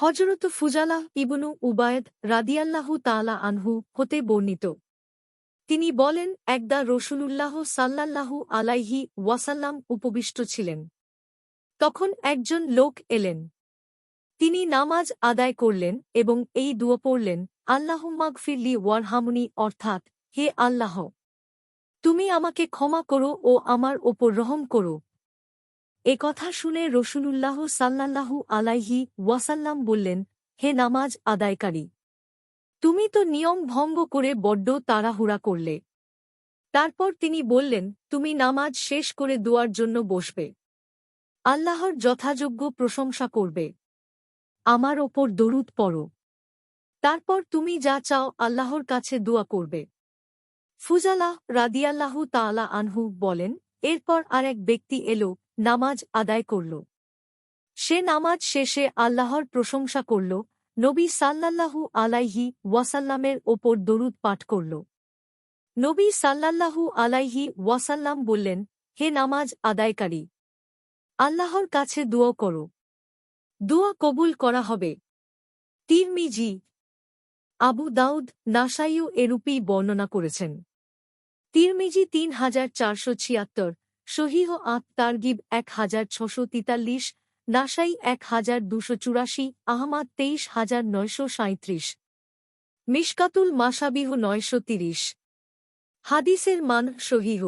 হযরত ফুজালাহ ইবনু উবায়দ রাদিয়াল্লাহু তাআলা আনহু হতে বর্ণিত। তিনি বলেন, একদা রাসূলুল্লাহ সাল্লাল্লাহু আলাইহি ওয়াসাল্লাম উপবিষ্ট ছিলেন। তখন একজন লোক এলেন। তিনি নামাজ আদায় করলেন এবং এই দুআ পড়লেন, আল্লাহুম্মাগফিরলি ওয়ারহামনি, অর্থাৎ, হে আল্লাহ, তুমি আমাকে ক্ষমা করো ও আমার ওপর রহম করো। এ কথা শুনে রাসূলুল্লাহ সাল্লাল্লাহু আলাইহি ওয়াসাল্লাম বললেন, হে নামাজ আদায়কারী, তুমি তো নিয়ম ভঙ্গ করে বড্ড তাড়াহুড়া করলে। তারপর তিনি বললেন, তুমি নামাজ শেষ করে দোয়ার জন্য বসবে, আল্লাহর যথাযোগ্য প্রশংসা করবে, আমার ওপর দরুদ পড়ো, তারপর তুমি যা চাও আল্লাহর কাছে দোয়া করবে। ফুজালাহ রাদিয়াল্লাহু তাআলা আনহু বলেন, এরপর আরেক ব্যক্তি এলো, নামাজ আদায় করল। সে নামাজ শেষে আল্লাহর প্রশংসা করল, নবী সাল্লাল্লাহু আলাইহি ওয়াসাল্লামের ওপর দরুদ পাঠ করল। নবী সাল্লাল্লাহু আলাইহি ওয়াসাল্লাম বললেন, হে নামাজ আদায়কারী, আল্লাহর কাছে দোয়া করো, দোয়া কবুল করা হবে। তিরমিজি, আবু দাউদ, নাসাইও এরূপই বর্ণনা করেছেন। তিরমিজি ৩৪৭৬, সহিহ আত-তারগিব ১৬৪৩, নাসাই ১২৮৪, আহমাদ ২৩৯৩৭, মিশকাতুল মাসাবিহ ৯৩০। হাদিসের মান সহিহ।